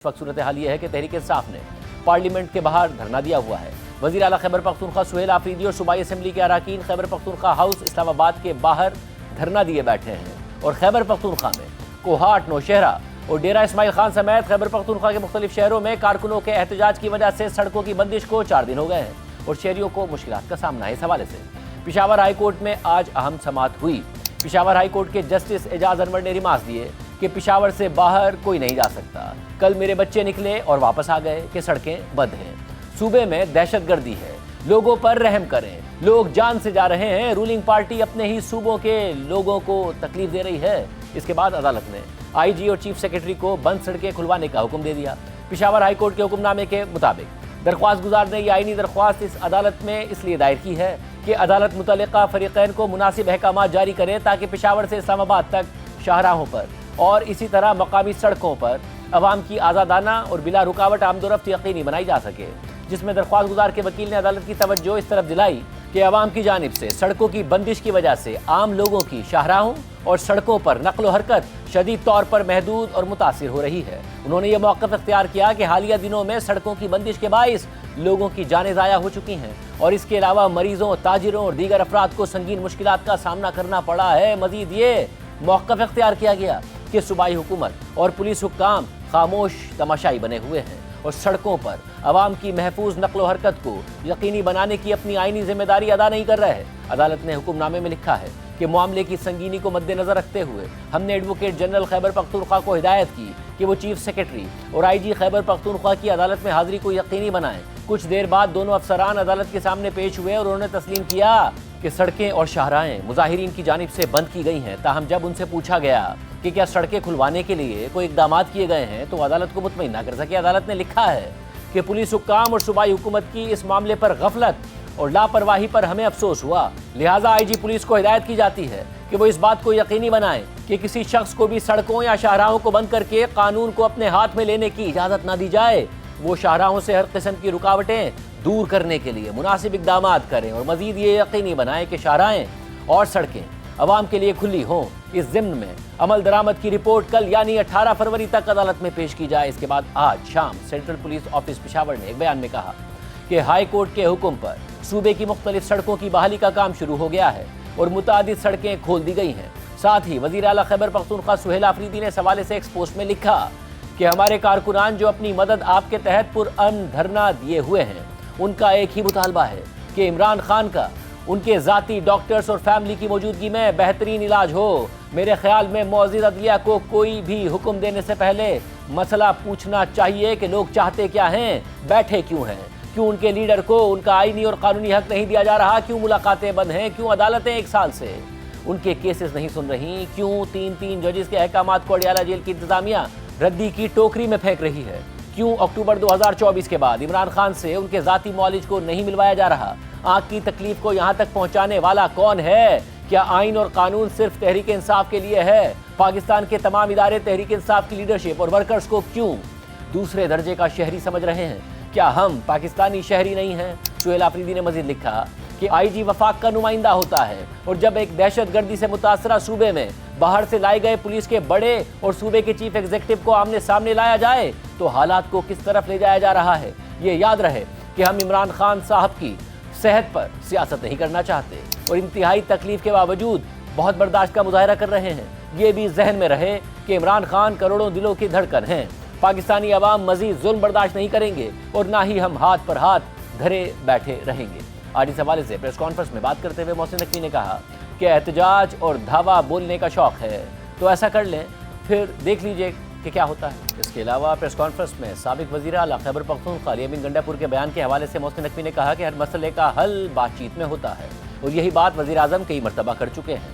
इस वक्त सूरत हाल ये है कि तहरीक इंसाफ ने पार्लियामेंट के बाहर धरना दिया हुआ है। वज़ीर आला खैबर पख्तूनख्वा सुहेल आफरीदी और सूबाई असम्बली के अरकान खैबर पख्तूनख्वा हाउस इस्लामाबाद के बाहर धरना दिए बैठे हैं और खैबर पख्तूनख्वा में कोहाट, नौशहरा और डेरा इस्माइल खान समेत खैबर पख्तूनख्वा के मुख्तलिफ शहरों में कारकुनों के एहतजाज की वजह से सड़कों की बंदिश को 4 दिन हो गए हैं और शहरियों को मुश्किलात का सामना है। इस हवाले से पेशावर हाई कोर्ट में आज अहम समाअत हुई। पेशावर हाई कोर्ट के जस्टिस एजाज अनवर ने रिमार्क्स दिए कि पेशावर से बाहर कोई नहीं जा सकता। कल मेरे बच्चे निकले और वापस आ गए कि सड़कें बंद हैं। सूबे में दहशतगर्दी है, लोगों पर रहम करें, लोग जान से जा रहे हैं। रूलिंग पार्टी अपने ही सूबों के लोगों को तकलीफ दे रही है। इसके बाद अदालत ने आईजी और चीफ सेक्रेटरी को बंद सड़कें खुलवाने का हुक्म दे दिया। पेशावर हाई कोर्ट के हुक्मनामे के मुताबिक दरख्वास्त गुजार ने यह आईनी दरख्वास्त इस अदालत में इसलिए दायर की है कि अदालत मुतल्लिका फरीकैन को मुनासिब अहकाम जारी करे ताकि पेशावर से इस्लामाबाद तक शाहराहों पर और इसी तरह मकामी सड़कों पर अवाम की आज़ादाना और बिला रुकावट आमदोरफ्त यकीनी बनाई जा सके। जिसमें दरख्वास्त गुजार के वकील ने अदालत की तवज्जो इस तरफ दिलाई कि अवाम की जानिब से सड़कों की बंदिश की वजह से आम लोगों की शाहराहों और सड़कों पर नक्ल व हरकत शदीद तौर पर महदूद और मुतासिर हो रही है। उन्होंने ये मौक़िफ़ इख्तियार किया कि हालिया दिनों में सड़कों की बंदिश के बाइस लोगों की जानें ज़ाया हो चुकी हैं और इसके अलावा मरीजों, ताजिरों और दीगर अफराद को संगीन मुश्किलात का सामना करना पड़ा है। मजीद ये मौक़िफ़ इख्तियार किया गया कि सूबाई हुकूमत और पुलिस हुक्काम खामोश तमाशाई बने हुए हैं और सड़कों पर अवाम की महफूज नक्ल व हरकत को यकीनी बनाने की अपनी आईनी जिम्मेदारी अदा नहीं कर रहे हैं। अदालत ने हुक्मनामे में लिखा है कि मामले की संगीनी को मद्देनजर रखते हुए हमने एडवोकेट जनरल खैबर पख्तूनख्वा को हिदायत की कि वो चीफ सेक्रेटरी और आईजी खैबर पख्तूनख्वा की अदालत में हाजिरी को यकीनी बनाएं। कुछ देर बाद दोनों अफसरान अदालत के सामने पेश हुए और उन्होंने तस्लीम किया कि सड़कें और शाहराहें मुजाहिरीन की जानिब से बंद की गई हैं। ताहम जब उनसे पूछा गया कि क्या सड़कें खुलवाने के लिए कोई इक़दाम किए गए हैं तो अदालत को मुतमईन न कर सके। अदालत ने लिखा है कि पुलिस हुक्काम और सूबाई हुकूमत की इस मामले पर गफलत और लापरवाही पर हमें अफसोस हुआ। लिहाजा आईजी पुलिस को हिदायत की जाती है कि वो इस बात को यकीनी बनाएं कि किसी शख्स को भी सड़कों या शाहराहों को बंद करके कानून को अपने हाथ में लेने की इजाज़त ना दी जाए। वो शाहराहों से हर किस्म की रुकावटें दूर करने के लिए मुनासिब इक़दाम करें और मज़ीद ये यकीनी बनाएं कि शाहराहें और सड़कें अवाम के लिए खुली हों। इस ज़िम्न में अमल दरामद की रिपोर्ट कल यानी 18 फरवरी तक अदालत में पेश की जाए। इसके बाद आज शाम सेंट्रल पुलिस ऑफिस पेशावर ने एक बयान में कहा कि हाई कोर्ट के हुक्म पर सूबे की मुख्तलिफ सड़कों की बहाली का काम शुरू हो गया है और मुतादिद सड़कें खोल दी गई हैं। साथ ही वज़ीर आला खैबर पख्तूनख्वा सुहेल आफरीदी ने इस हवाले से एक पोस्ट में लिखा कि हमारे कारकुनान जो अपनी मदद आपके तहत पुरअमन धरना दिए हुए हैं, उनका एक ही मुतालबा है कि इमरान खान का उनके ज़ाती डॉक्टर्स और फैमिली की मौजूदगी में बेहतरीन इलाज हो। मेरे ख्याल में मौजूद अदलिया को कोई भी हुक्म देने से पहले मसला पूछना चाहिए कि लोग चाहते क्या हैं, बैठे क्यों हैं, क्यों उनके लीडर को उनका आईनी और कानूनी हक नहीं दिया जा रहा, क्यों मुलाकातें बंद हैं, क्यों अदालतें 1 साल से उनके केसेस नहीं सुन रही, क्यों 3-3 जजेस के अहकामात को अडियाला जेल की इंतजामिया रद्दी की टोकरी में फेंक रही है, क्यों अक्टूबर 2024 के बाद इमरान खान से उनके ज़ाती मौलिज को नहीं मिलवाया जा रहा। आँख की तकलीफ को यहाँ तक पहुँचाने वाला कौन है? क्या आइन और कानून सिर्फ तहरीक इंसाफ के लिए है? पाकिस्तान के तमाम इदारे तहरीक इंसाफ की लीडरशिप और वर्कर्स को क्यों दूसरे दर्जे का शहरी समझ रहे हैं? क्या हम पाकिस्तानी शहरी नहीं हैं? सुहेल आफरीदी ने मजीद लिखा कि आईजी वफाक का नुमाइंदा होता है और जब एक दहशतगर्दी से मुतासरा सूबे में बाहर से लाए गए पुलिस के बड़े और सूबे के चीफ एग्जीक्यूटिव को आमने सामने लाया जाए तो हालात को किस तरफ ले जाया जा रहा है। ये याद रहे कि हम इमरान खान साहब की सेहत पर सियासत नहीं करना चाहते और इंतहाई तकलीफ के बावजूद बहुत बर्दाश्त का मुजाहरा कर रहे हैं। ये भी जहन में रहे कि इमरान खान करोड़ों दिलों की धड़कन हैं। पाकिस्तानी अवाम मजीद जुल्म बर्दाश्त नहीं करेंगे और ना ही हम हाथ पर हाथ धरे बैठे रहेंगे। आज इस हवाले से प्रेस कॉन्फ्रेंस में बात करते हुए मोहसिन नकवी ने कहा कि एहतजाज और धावा बोलने का शौक़ है तो ऐसा कर लें, फिर देख लीजिए कि क्या होता है। इसके अलावा प्रेस कॉन्फ्रेंस में साबिक वज़ीर आला खैबर पख्तूनख्वा अली अमीन गंडापुर के बयान के हवाले से मोहसिन नकवी ने कहा कि हर मसले का हल बातचीत में होता है और यही बात वज़ीर आज़म कई मरतबा कर चुके हैं।